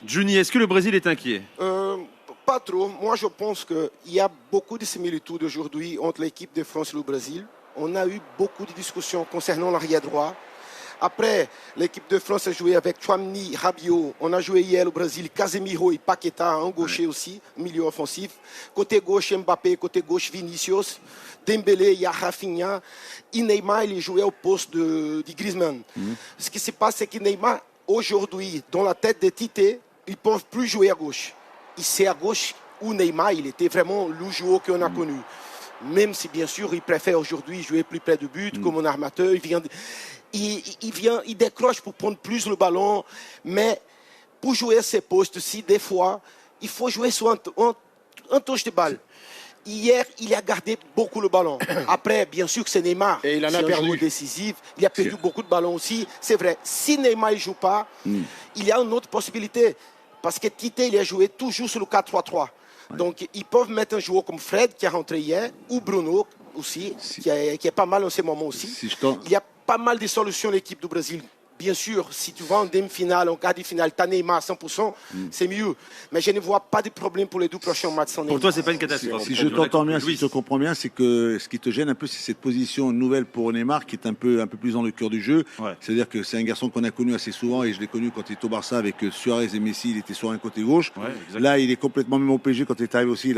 Juni, est-ce que le Brésil est inquiet? Pas trop. Moi, je pense qu'il y a beaucoup de similitudes aujourd'hui entre l'équipe de France et le Brésil. On a eu beaucoup de discussions concernant l'arrière droit. Après, l'équipe de France a joué avec Chouamni, Rabiot. On a joué hier au Brésil, Casemiro et Paqueta, un gaucher aussi, milieu offensif. Côté gauche, Mbappé, côté gauche, Vinicius. Dembélé, il y a Rafinha. Et Neymar, il jouait au poste de Griezmann. Ce qui se passe, c'est que Neymar, aujourd'hui, dans la tête de Tite, ils ne peuvent plus jouer à gauche. Et c'est à gauche où Neymar, il était vraiment le joueur qu'on a connu. Même si, bien sûr, il préfère aujourd'hui jouer plus près du but, comme un armateur. Il décroche pour prendre plus le ballon. Mais pour jouer à ces postes-ci, des fois, il faut jouer sur un touche de balle. Hier, il a gardé beaucoup le ballon. Après, bien sûr que c'est Neymar. Et il en a perdu. Décisif. Il a perdu beaucoup de ballons aussi. C'est vrai. Si Neymar ne joue pas, il y a une autre possibilité. Parce que Tite, il a joué toujours sur le 4-3-3. Donc, ils peuvent mettre un joueur comme Fred, qui a rentré hier, ou Bruno aussi, qui est pas mal en ce moment aussi. Il y a pas mal de solutions, l'équipe du Brésil. Bien sûr, si tu vas en demi-finale, en quart de finale, tu as Neymar à 100%, c'est mieux. Mais je ne vois pas de problème pour les deux prochains matchs sans Neymar. Pour toi, c'est pas une catastrophe. Si je t'entends bien, si je te comprends bien, c'est que ce qui te gêne un peu, c'est cette position nouvelle pour Neymar qui est un peu plus dans le cœur du jeu. Ouais. C'est-à-dire que c'est un garçon qu'on a connu assez souvent et je l'ai connu quand il était au Barça avec Suarez et Messi, il était sur un côté gauche. Ouais, là, il est complètement même au PSG quand il est arrivé aussi, il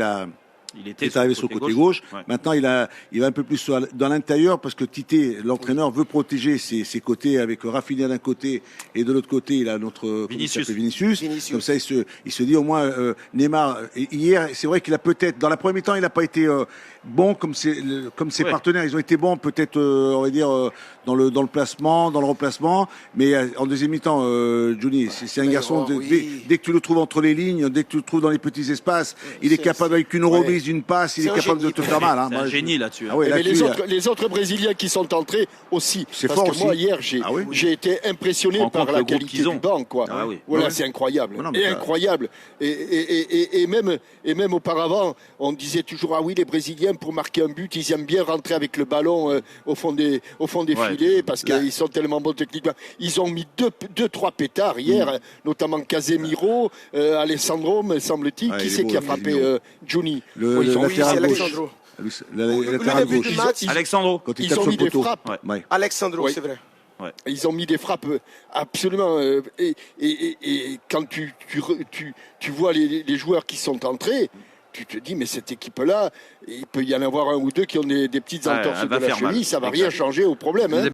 est arrivé sur le côté gauche. Ouais. Maintenant, il va un peu plus dans l'intérieur parce que Tite, l'entraîneur, veut protéger ses côtés avec Rafinha d'un côté et de l'autre côté, il a notre Vinicius. Comme ça, il se dit au moins Neymar. Hier, c'est vrai qu'il a peut-être dans la première mi-temps, il n'a pas été bon comme ses partenaires. Ils ont été bons peut-être, on va dire, dans le placement, dans le remplacement. Mais en deuxième mi-temps, Juni, c'est un garçon. Dès que tu le trouves entre les lignes, dès que tu le trouves dans les petits espaces, il est capable avec une reprise, une passe, il est capable de te faire mal. Hein. C'est un génie là-dessus. Ah ouais, mais les autres Brésiliens qui sont entrés aussi. Parce que moi, hier, j'ai été impressionné par la qualité du banc. Quoi. Ah, oui. Voilà, c'est incroyable. Incroyable. Et même auparavant, on disait toujours, ah oui, les Brésiliens, pour marquer un but, ils aiment bien rentrer avec le ballon au fond des filets parce qu'ils sont tellement bons techniquement. Ils ont mis deux, trois pétards hier, notamment Casemiro, Alessandro, me semble-t-il. Qui c'est qui a frappé Juni? Alexandro. Alexandro. Quand ils ont mis des frappes. Alexandro, c'est vrai. Ouais. Ils ont mis des frappes absolument. Et quand tu vois les joueurs qui sont entrés, tu te dis, mais cette équipe-là, il peut y en avoir un ou deux qui ont des petites entorses de la cheville, ça ne va rien changer au problème. Hein.